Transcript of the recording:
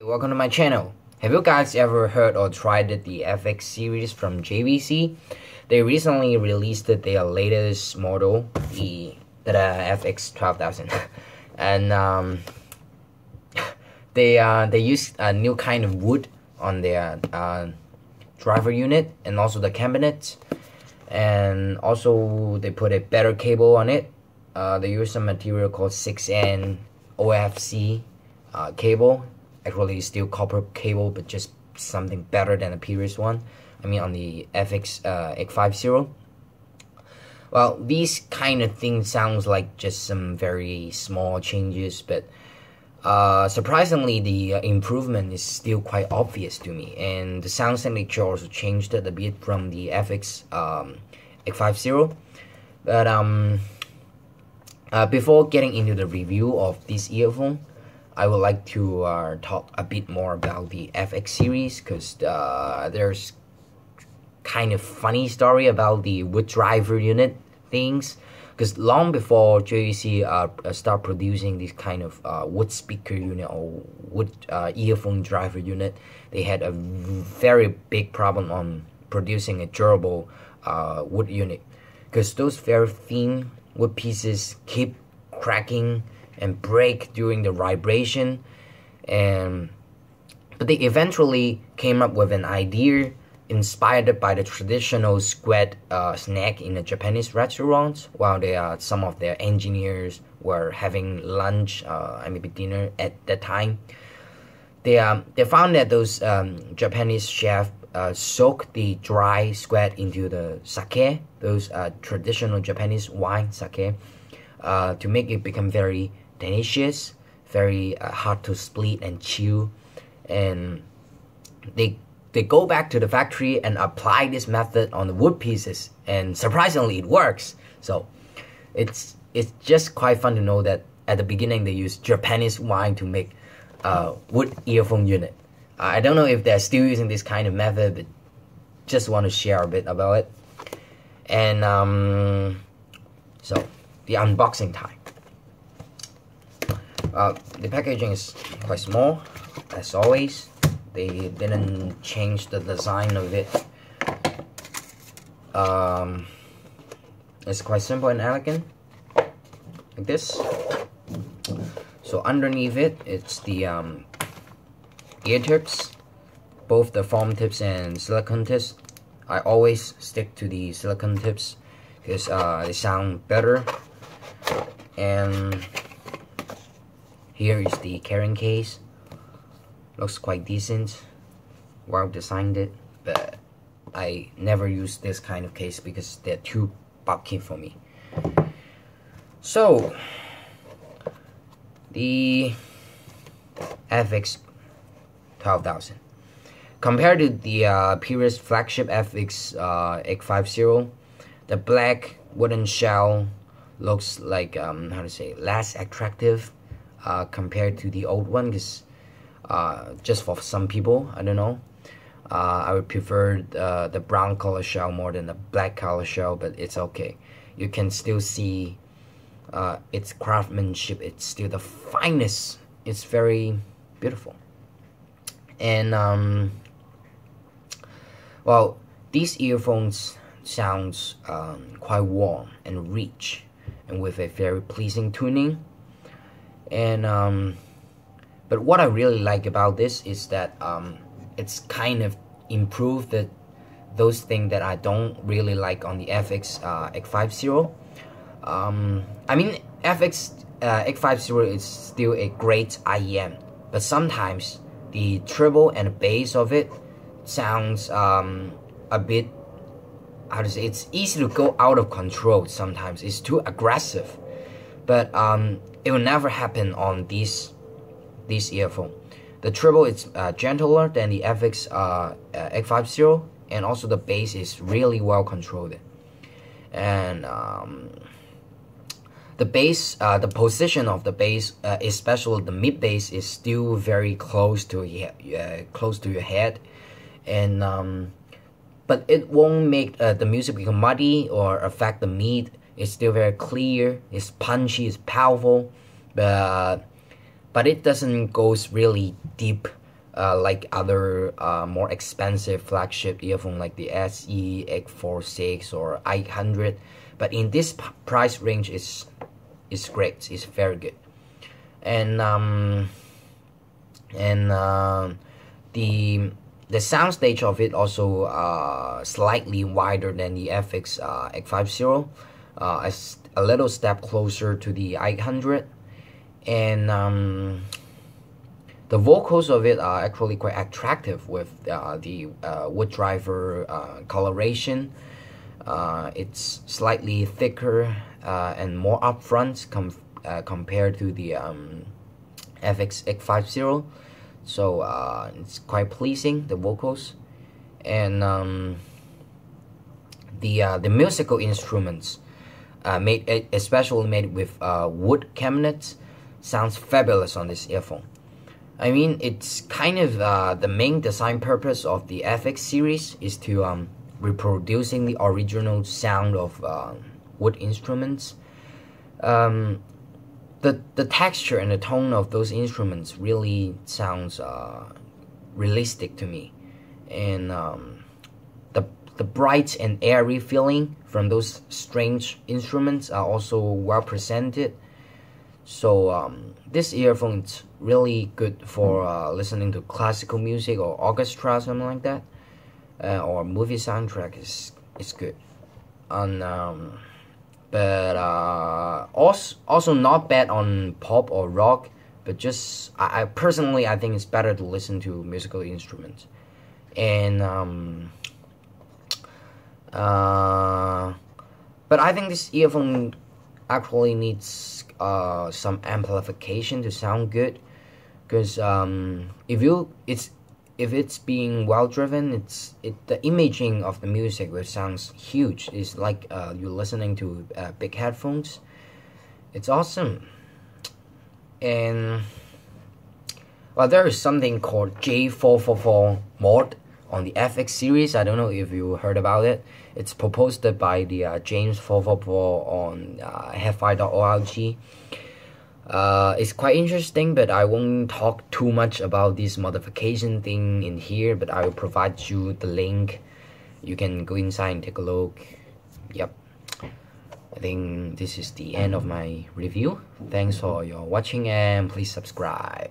Welcome to my channel. Have you guys ever heard or tried the FX series from JVC? They recently released their latest model, the FX1200, and they used a new kind of wood on their driver unit and also the cabinet, and also they put a better cable on it. They used some material called 6N OFC cable. Actually, it's still copper cable, but just something better than the previous one. I mean, on the HA-FX1200. Well, these kind of things sounds like just some very small changes, but surprisingly, the improvement is still quite obvious to me. And the sound signature also changed a bit from the HA-FX1200. But before getting into the review of this earphone, I would like to talk a bit more about the FX series, because there's kind of funny story about the wood driver unit things. Because long before JVC start producing this kind of wood speaker unit or wood earphone driver unit, they had a very big problem on producing a durable wood unit, because those very thin wood pieces keep cracking and break during the vibration. But they eventually came up with an idea inspired by the traditional squid snack in the Japanese restaurants, while some of their engineers were having lunch, maybe dinner at that time. They found that those Japanese chefs soak the dry squid into the sake, those traditional Japanese wine sake, to make it become very delicious, very hard to split and chew. And they go back to the factory and apply this method on the wood pieces, and surprisingly it works. So it's just quite fun to know that at the beginning they used Japanese wine to make wood earphone unit. I don't know if they're still using this kind of method, but just want to share a bit about it. And so the unboxing time. The packaging is quite small, as always. They didn't change the design of it. It's quite simple and elegant, like this. So underneath it, it's the ear tips, both the foam tips and silicone tips. I always stick to the silicone tips because they sound better. And here is the carrying case. Looks quite decent, well designed it, but I never use this kind of case because they're too bulky for me. So the FX1200, compared to the previous flagship FX850, the black wooden shell looks like less attractive compared to the old one, because just for some people, I don't know, I would prefer the brown color shell more than the black color shell, but it's okay. You can still see its craftsmanship. It's still the finest. It's very beautiful. And well, these earphones sounds quite warm and rich, and with a very pleasing tuning. And but what I really like about this is that it's kind of improved those things that I don't really like on the FX850. I mean, FX850 is still a great IEM, but sometimes the treble and the bass of it sounds a bit, it's easy to go out of control sometimes. It's too aggressive. But it will never happen on this earphone. The treble is gentler than the FX850, and also the bass is really well controlled. And the bass, the position of the bass, especially the mid bass, is still very close to your head, and but it won't make the music become muddy or affect the mid. It's still very clear, it's punchy, it's powerful, but it doesn't go really deep like other more expensive flagship earphone like the HA-FX1200 or 800, but in this price range is great. It's very good. And the sound stage of it also slightly wider than the FX850, a little step closer to the 800, and the vocals of it are actually quite attractive with the wood driver coloration. It's slightly thicker and more upfront compared to the FX850, so it's quite pleasing, the vocals. And the musical instruments especially made with wood cabinets, sounds fabulous on this earphone. I mean, it's kind of the main design purpose of the FX series is to reproducing the original sound of wood instruments. The texture and the tone of those instruments really sounds realistic to me, and the bright and airy feeling from those strange instruments are also well presented. So this earphone is really good for listening to classical music or orchestra, something like that, or movie soundtrack is good. But also not bad on pop or rock, but just I personally I think it's better to listen to musical instruments. And but I think this earphone actually needs some amplification to sound good, because if it's being well driven, the imaging of the music will sounds huge. It's like you're listening to big headphones. It's awesome. And well, there is something called J444 mod on the FX series. I don't know if you heard about it. It's proposed by the James 444 on HA-FX1200. It's quite interesting, but I won't talk too much about this modification thing in here, but I will provide you the link. You can go inside and take a look. Yep. I think this is the end of my review. Thanks for your watching, and please subscribe.